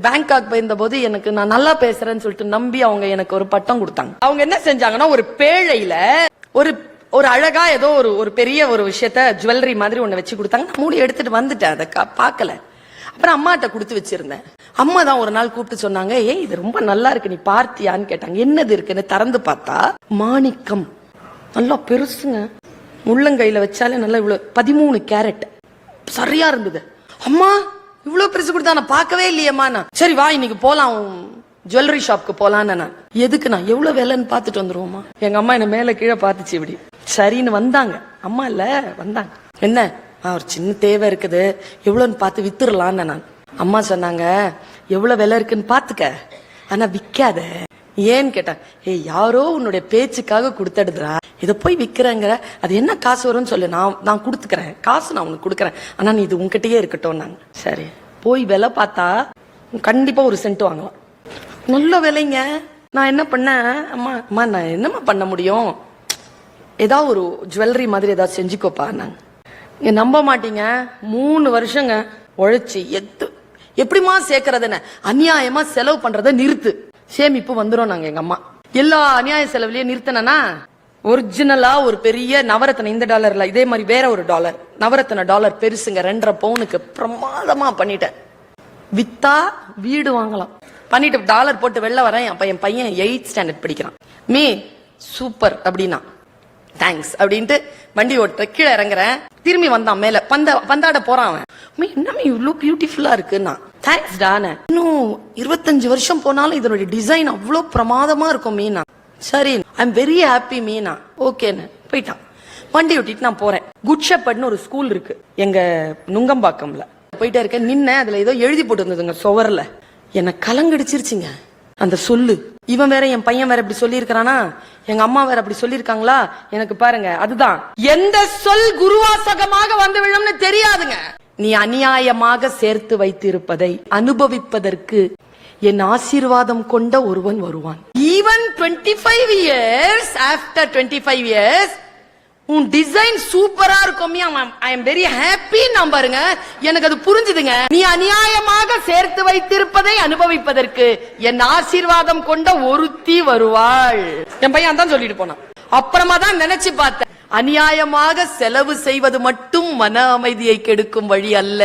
Bangkok போயிருந்த போது எனக்கு நான் நல்லா பேசுறேன்னு சொல்லிட்டு நம்பி அவங்க எனக்கு ஒரு பட்டம் கொடுத்தாங்க. அவங்க என்ன செஞ்சாங்கன்னா, ஒரு பேழையில ஒரு அழகா ஏதோ ஒரு பெரிய ஒரு விஷயத்த ஜுவல்லரி மாதிரி ஒண்ணு வச்சு கொடுத்தாங்க. மூடி எடுத்துட்டு வந்துட்டேன், அதை பார்க்கல. அப்புறம் அம்மாட்ட கொடுத்து வச்சிருந்தேன். அம்மா தான் ஒரு நாள் கூப்பிட்டு சொன்னாங்க, ஏய் இது ரொம்ப நல்லா இருக்கு, நீ பார்த்தியான்னு கேட்டாங்க. என்னது இருக்குன்னு திறந்து பார்த்தா மாணிக்கம், நல்லா பெருசுங்க, முள்ளங்கையில வச்சாலே நல்லா இவ்வளவு 13 கேரட் சரியா இருந்தது. அம்மா இவ்வளவு பெருசு கொடுத்தா நான் பார்க்கவே இல்லையம்மா. சரி வா இன்னைக்கு போலாம் ஜுவல்லரி ஷாப்க்கு போலான்னு. நான் எதுக்கு, நான் எவ்வளவு விலைன்னு பார்த்துட்டு வந்துருவோமா. எங்க அம்மா என்ன மேல கீழே பார்த்துச்சு இப்படி. சரின்னு வந்தாங்க. அம்மா இல்ல வந்தாங்க. என்ன ஒரு சின்ன தேவை இருக்குது, எவ்வளவுன்னு பார்த்து வித்துடலான்னு. நான் அம்மா சொன்னாங்க, எவ்வளவு விலை இருக்குன்னு பாத்துக்க, ஆனா விக்காத. ஏன்னு கேட்டாங்க. ஏய் யாரோ உன்னுடைய பேச்சுக்காக கொடுத்துடுறா, இதை போய் விக்கிறேங்கிற, அது என்ன காசு வரும்னு சொல்லு, நான் கொடுத்துக்கிறேன், காசு நான் உனக்கு கொடுக்குறேன், ஆனா நீ இது உன்கிட்டயே இருக்கட்டும். நாங்க சரி போய் விலை பார்த்தா கண்டிப்பா ஒரு சென்ட் வாங்கலாம், நல்ல விலைங்க. நான் என்ன பண்ணேன், அம்மா நான் என்னம்மா பண்ண முடியும், ஏதாவது ஒரு ஜுவல்லரி மாதிரி ஏதாவது செஞ்சுக்கோப்பா. நாங்க நீங்க நம்ப மாட்டீங்க, 3 வருஷங்க உழைச்சி எப்படிமா சேர்க்கறதுன்னு அநியாயமா செலவு பண்றத நிறுத்து, சேமிப்பு வந்துடும். நாங்க எங்க அம்மா எல்லா அநியாய செலவுலயே நிறுத்தினா, ஒரிஜினலா ஒரு பெரிய நவரத்ன, இந்த டாலர்ல இதே மாதிரி வேற ஒரு டாலர், நவரத்ன டாலர் பெருசுங்க, 2.5 பவுனுக்கு பிரமாதமா பண்ணிட்டேன். வித்தா வீடு வாங்கலாம் பண்ணிட்டு டாலர் போட்டு வெளில வரேன். அப்ப என் பையன் 8th ஸ்டாண்டர்ட் படிக்கிறான். மீ சூப்பர் அப்படின்னா தேங்க்ஸ் அப்படின்ட்டு வண்டி ஓட்ட கீழே இறங்குறேன். திரும்பி வந்தான் மேல பந்தாட போறான். அவன் என்னமே இவ்வளவு பியூட்டிஃபுல்லா இருக்குன்னா, தேங்க்ஸ் டான. இன்னும் 25 வருஷம் போனாலும் இதனுடைய டிசைன் அவ்வளவு பிரமாதமா இருக்கும் மீனா. சரி I am very happy Meena, ஓகேன்னு போயிட்டான். வண்டி ஓட்டிட்டு நான் போறேன். குட் ஷெப்பர்ட்னு ஒரு ஸ்கூல் இருக்கு எங்க நுங்கம்பாக்கம்ல. போயிட்டே இருக்கேன், நின்ன அதுல ஏதோ எழுதி போட்டு இருந்ததுங்க சுவர்ல. என்ன கலங்கடிச்சிருச்சுங்க அந்த சொல்லு. இவன் வேற என் பையன் வேற இப்படி சொல்லி இருக்கிறானா, எங்க அம்மா வேற அப்படி சொல்லி இருக்காங்களா. எனக்கு பாருங்க, அதுதான் எந்த சொல் குருவாசகமாக வந்து விழும்னு தெரியாதுங்க. நீ அநியாயமாக சேர்த்து வைத்திருப்பதை அனுபவிப்பதற்கு என் ஆசீர்வாதம் கொண்ட ஒருவன் வருவான். ஈவன் 25 years after 25 years உன் டிசைன் சூப்பரா இருக்கும், ஐ எம் வெரி ஹாப்பி. நான் பாருங்க எனக்கு அது புரிஞ்சுதுங்க. நீ அநியாயமாக சேர்த்து வைத்திருப்பதை அனுபவிப்பதற்கு என் ஆசீர்வாதம் கொண்ட ஒருத்தி வருவாள். என் பையன் தான் சொல்லிட்டு போனான். அப்புறமா தான் நினைச்சு பார்த்தேன், அநியாயமாக செலவு செய்வது மட்டும் மன அமைதியை கெடுக்கும் வழி அல்ல,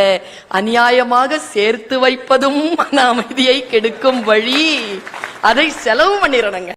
அநியாயமாக சேர்த்து வைப்பதும் மன அமைதியை கெடுக்கும் வழி. அதை செலவு பண்ணிடணுங்க.